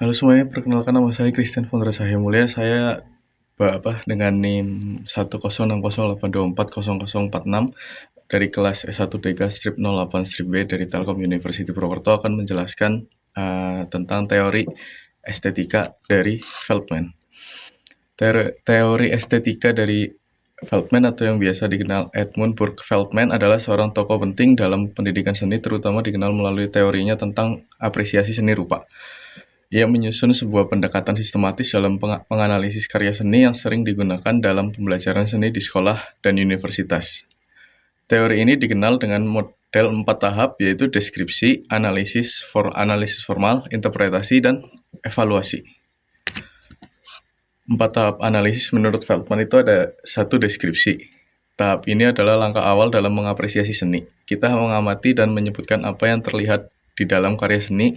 Halo semuanya, perkenalkan nama saya Christian Fondra Cahya Mulia. Saya dengan NIM 10608240046 dari kelas S1 DK strip 08 strip B dari Telkom University Purwokerto akan menjelaskan tentang teori estetika dari Feldman. Teori estetika dari Feldman atau yang biasa dikenal Edmund Burke Feldman adalah seorang tokoh penting dalam pendidikan seni, terutama dikenal melalui teorinya tentang apresiasi seni rupa. Ia menyusun sebuah pendekatan sistematis dalam menganalisis karya seni yang sering digunakan dalam pembelajaran seni di sekolah dan universitas. Teori ini dikenal dengan model 4 tahap, yaitu deskripsi, analisis formal, interpretasi, dan evaluasi. 4 tahap analisis menurut Feldman itu ada 1, deskripsi. Tahap ini adalah langkah awal dalam mengapresiasi seni. Kita mengamati dan menyebutkan apa yang terlihat di dalam karya seni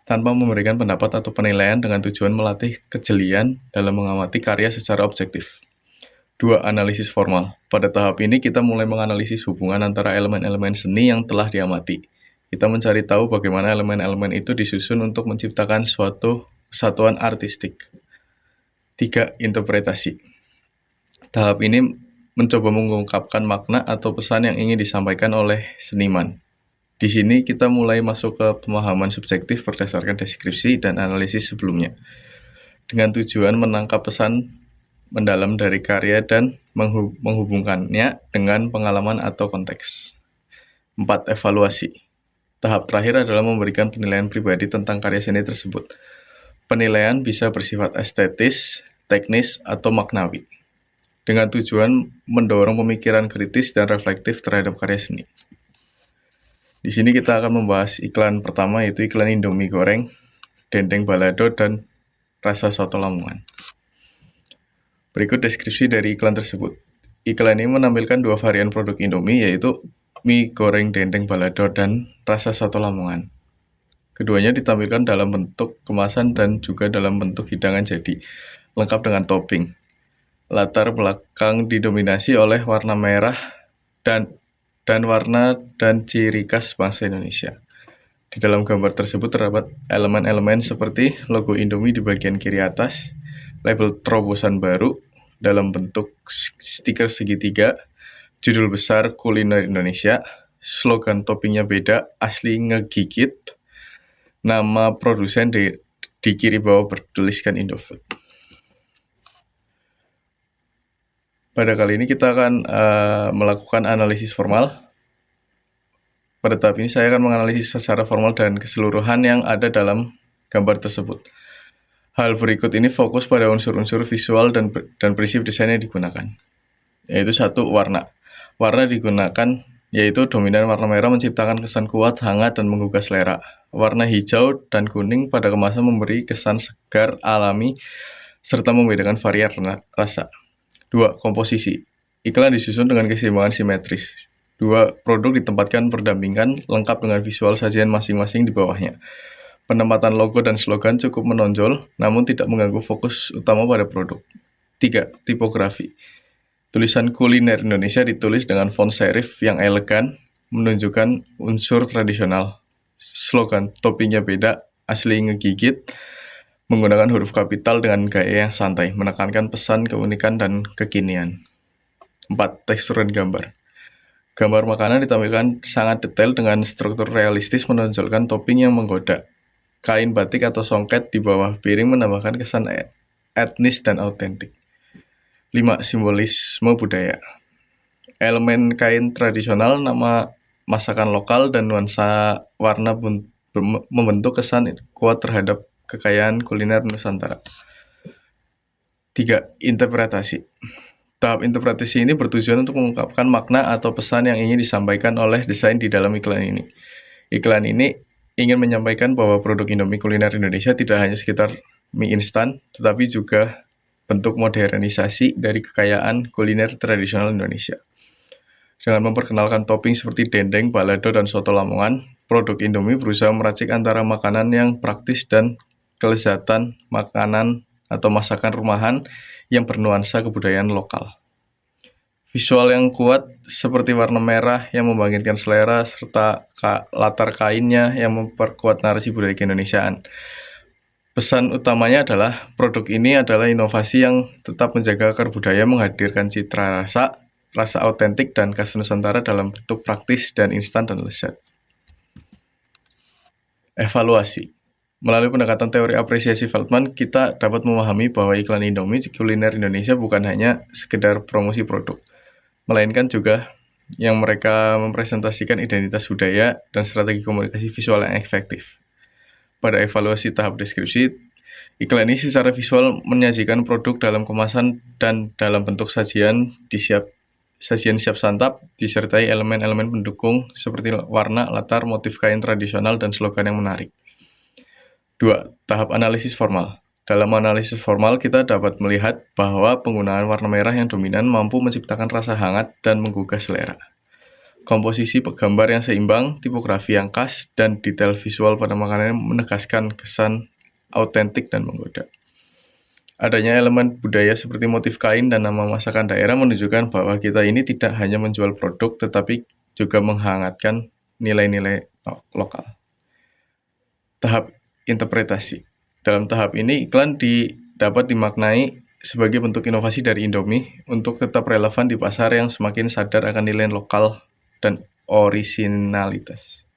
tanpa memberikan pendapat atau penilaian, dengan tujuan melatih kejelian dalam mengamati karya secara objektif. 2. Analisis formal. Pada tahap ini kita mulai menganalisis hubungan antara elemen-elemen seni yang telah diamati. Kita mencari tahu bagaimana elemen-elemen itu disusun untuk menciptakan suatu kesatuan artistik. 3. Interpretasi. Tahap ini mencoba mengungkapkan makna atau pesan yang ingin disampaikan oleh seniman. Di sini kita mulai masuk ke pemahaman subjektif berdasarkan deskripsi dan analisis sebelumnya, dengan tujuan menangkap pesan mendalam dari karya dan menghubungkannya dengan pengalaman atau konteks. 4. Evaluasi. Tahap terakhir adalah memberikan penilaian pribadi tentang karya seni tersebut. Penilaian bisa bersifat estetis, teknis, atau maknawi, dengan tujuan mendorong pemikiran kritis dan reflektif terhadap karya seni. Di sini kita akan membahas iklan pertama, yaitu iklan Indomie goreng, dendeng balado, dan rasa soto Lamongan. Berikut deskripsi dari iklan tersebut. Iklan ini menampilkan 2 varian produk Indomie, yaitu mie goreng dendeng balado dan rasa soto Lamongan. Keduanya ditampilkan dalam bentuk kemasan dan juga dalam bentuk hidangan jadi, lengkap dengan topping. Latar belakang didominasi oleh warna merah dan warna dan ciri khas bangsa Indonesia. Di dalam gambar tersebut terdapat elemen-elemen seperti logo Indomie di bagian kiri atas, label terobosan baru dalam bentuk stiker segitiga, judul besar kuliner Indonesia, slogan toppingnya beda, asli ngegigit, nama produsen di kiri bawah bertuliskan Indofood. Pada kali ini kita akan melakukan analisis formal. Pada tahap ini saya akan menganalisis secara formal dan keseluruhan yang ada dalam gambar tersebut. Hal berikut ini fokus pada unsur-unsur visual dan prinsip desain yang digunakan, yaitu 1. Warna. Warna digunakan yaitu dominan warna merah menciptakan kesan kuat, hangat, dan menggugah selera. Warna hijau dan kuning pada kemasan memberi kesan segar, alami, serta membedakan varian rasa. 2. Komposisi. Iklan disusun dengan keseimbangan simetris. 2. Produk ditempatkan berdampingan, lengkap dengan visual sajian masing-masing di bawahnya. Penempatan logo dan slogan cukup menonjol, namun tidak mengganggu fokus utama pada produk. 3. Tipografi. Tulisan kuliner Indonesia ditulis dengan font serif yang elegan, menunjukkan unsur tradisional. Slogan toppingnya beda, asli ngegigit, menggunakan huruf kapital dengan gaya yang santai, menekankan pesan keunikan dan kekinian. 4. Tekstur dan gambar. Gambar makanan ditampilkan sangat detail dengan struktur realistis, menonjolkan topping yang menggoda. Kain batik atau songket di bawah piring menambahkan kesan etnis dan autentik. 5. Simbolisme budaya. Elemen kain tradisional, nama masakan lokal, dan nuansa warna membentuk kesan kuat terhadap kekayaan kuliner Nusantara. 3. Interpretasi. Tahap interpretasi ini bertujuan untuk mengungkapkan makna atau pesan yang ingin disampaikan oleh desain di dalam iklan ini. Iklan ini ingin menyampaikan bahwa produk Indomie kuliner Indonesia tidak hanya sekitar mie instan, tetapi juga bentuk modernisasi dari kekayaan kuliner tradisional Indonesia. Dengan memperkenalkan topping seperti dendeng, balado, dan soto Lamongan, produk Indomie berusaha meracik antara makanan yang praktis dan kelezatan makanan atau masakan rumahan yang bernuansa kebudayaan lokal. Visual yang kuat seperti warna merah yang membangkitkan selera, serta latar kainnya yang memperkuat narasi budaya keindonesiaan. Pesan utamanya adalah produk ini adalah inovasi yang tetap menjaga akar budaya, menghadirkan citra rasa autentik dan khas Nusantara dalam bentuk praktis dan instan dan lezat. Evaluasi. Melalui pendekatan teori apresiasi Feldman, kita dapat memahami bahwa iklan Indomie kuliner Indonesia bukan hanya sekedar promosi produk, melainkan juga yang mereka mempresentasikan identitas budaya dan strategi komunikasi visual yang efektif. Pada evaluasi tahap deskripsi, iklan ini secara visual menyajikan produk dalam kemasan dan dalam bentuk sajian siap santap, disertai elemen-elemen pendukung seperti warna, latar, motif kain tradisional, dan slogan yang menarik. 2. Tahap analisis formal. Dalam analisis formal, kita dapat melihat bahwa penggunaan warna merah yang dominan mampu menciptakan rasa hangat dan menggugah selera. Komposisi gambar yang seimbang, tipografi yang khas, dan detail visual pada makanan menegaskan kesan autentik dan menggoda. Adanya elemen budaya seperti motif kain dan nama masakan daerah menunjukkan bahwa kita ini tidak hanya menjual produk, tetapi juga menghangatkan nilai-nilai lokal. Tahap interpretasi. Dalam tahap ini, iklan dapat dimaknai sebagai bentuk inovasi dari Indomie untuk tetap relevan di pasar yang semakin sadar akan nilai lokal dan orisinalitas.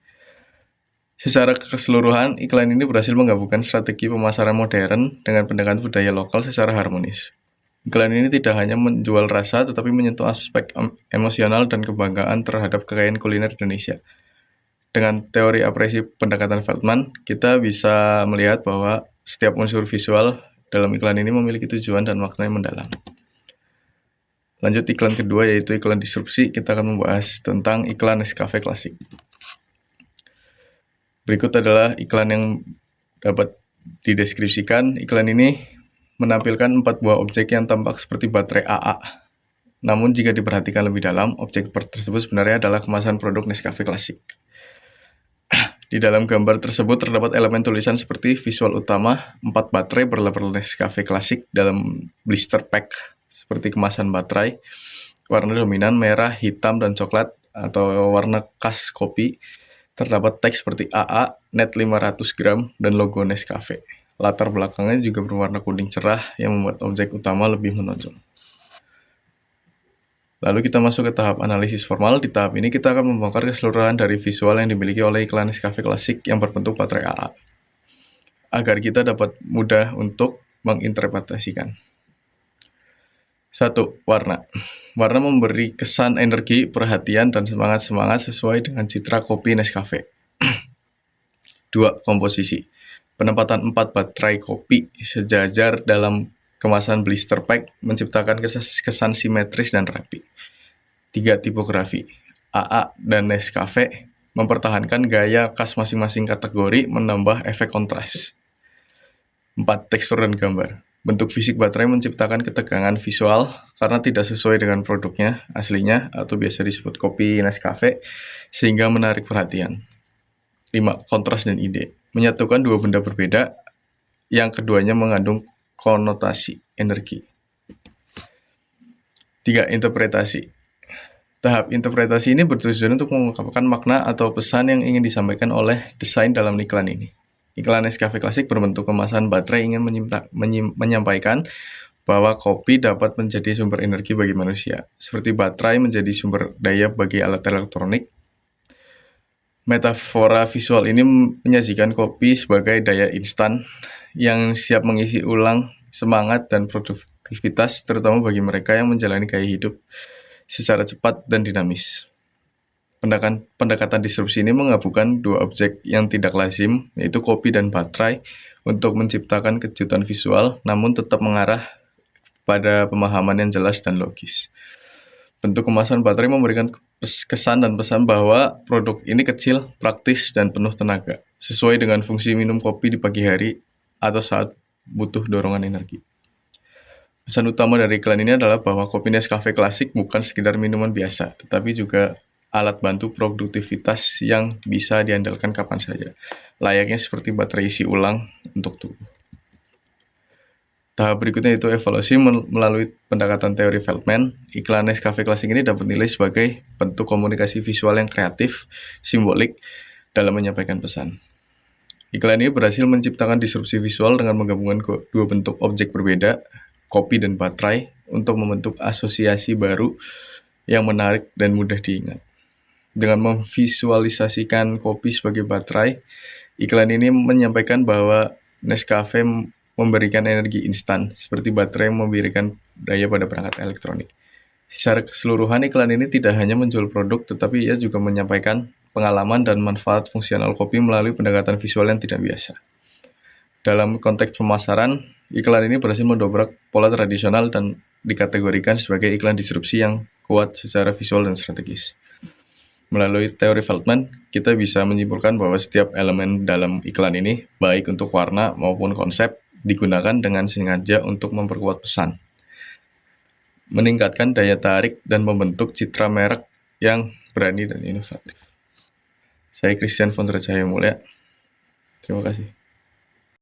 Secara keseluruhan, iklan ini berhasil menggabungkan strategi pemasaran modern dengan pendekatan budaya lokal secara harmonis. Iklan ini tidak hanya menjual rasa, tetapi menyentuh aspek emosional dan kebanggaan terhadap kekayaan kuliner Indonesia. Dengan teori apresiasi pendekatan Feldman, kita bisa melihat bahwa setiap unsur visual dalam iklan ini memiliki tujuan dan makna yang mendalam. Lanjut iklan kedua, yaitu iklan disrupsi. Kita akan membahas tentang iklan Nescafe Classic. Berikut adalah iklan yang dapat dideskripsikan. Iklan ini menampilkan 4 buah objek yang tampak seperti baterai AA. Namun jika diperhatikan lebih dalam, objek tersebut sebenarnya adalah kemasan produk Nescafe Classic. Di dalam gambar tersebut terdapat elemen tulisan seperti visual utama, 4 baterai berlabel Nescafe Classic dalam blister pack seperti kemasan baterai, warna dominan merah, hitam, dan coklat atau warna khas kopi. Terdapat teks seperti AA, net 500 gram, dan logo Nescafe. Latar belakangnya juga berwarna kuning cerah yang membuat objek utama lebih menonjol. Lalu kita masuk ke tahap analisis formal. Di tahap ini kita akan membongkar keseluruhan dari visual yang dimiliki oleh iklan Nescafe Classic yang berbentuk baterai AA, agar kita dapat mudah untuk menginterpretasikan. 1. Warna. Warna memberi kesan energi, perhatian, dan semangat-semangat sesuai dengan citra kopi Nescafe. 2. Komposisi. Penempatan 4 baterai kopi sejajar dalam kemasan blister pack menciptakan kesan simetris dan rapi. 3. Tipografi. AA dan Nescafe mempertahankan gaya khas masing-masing kategori, menambah efek kontras. 4. Tekstur dan gambar. Bentuk fisik baterai menciptakan ketegangan visual karena tidak sesuai dengan produknya aslinya atau biasa disebut kopi Nescafe, sehingga menarik perhatian. 5. Kontras dan ide. Menyatukan dua benda berbeda yang keduanya mengandung konotasi energi. 3. Interpretasi. Tahap interpretasi ini bertujuan untuk mengungkapkan makna atau pesan yang ingin disampaikan oleh desain dalam iklan ini. Iklan Nescafe Classic berbentuk kemasan baterai ingin menyampaikan bahwa kopi dapat menjadi sumber energi bagi manusia, seperti baterai menjadi sumber daya bagi alat elektronik. Metafora visual ini menyajikan kopi sebagai daya instan yang siap mengisi ulang semangat dan produktivitas, terutama bagi mereka yang menjalani gaya hidup secara cepat dan dinamis. Pendekatan disrupsi ini menggabungkan dua objek yang tidak lazim, yaitu kopi dan baterai, untuk menciptakan kejutan visual, namun tetap mengarah pada pemahaman yang jelas dan logis. Bentuk kemasan baterai memberikan kesan dan pesan bahwa produk ini kecil, praktis, dan penuh tenaga, sesuai dengan fungsi minum kopi di pagi hari atau saat butuh dorongan energi. Pesan utama dari iklan ini adalah bahwa kopi Nescafe Classic bukan sekedar minuman biasa, tetapi juga alat bantu produktivitas yang bisa diandalkan kapan saja, layaknya seperti baterai isi ulang untuk tubuh. Tahap berikutnya itu evaluasi melalui pendekatan teori Feldman. Iklan Nescafe Classic ini dapat dinilai sebagai bentuk komunikasi visual yang kreatif, simbolik dalam menyampaikan pesan. Iklan ini berhasil menciptakan disrupsi visual dengan menggabungkan dua bentuk objek berbeda, kopi dan baterai, untuk membentuk asosiasi baru yang menarik dan mudah diingat. Dengan memvisualisasikan kopi sebagai baterai, iklan ini menyampaikan bahwa Nescafe memberikan energi instan, seperti baterai yang memberikan daya pada perangkat elektronik. Secara keseluruhan, iklan ini tidak hanya menjual produk, tetapi ia juga menyampaikan pengalaman dan manfaat fungsional kopi melalui pendekatan visual yang tidak biasa. Dalam konteks pemasaran, iklan ini berhasil mendobrak pola tradisional dan dikategorikan sebagai iklan disrupsi yang kuat secara visual dan strategis. Melalui teori Feldman, kita bisa menyimpulkan bahwa setiap elemen dalam iklan ini, baik untuk warna maupun konsep, digunakan dengan sengaja untuk memperkuat pesan, meningkatkan daya tarik, dan membentuk citra merek yang berani dan inovatif. Saya Christian von Rajaya Mulya. Terima kasih.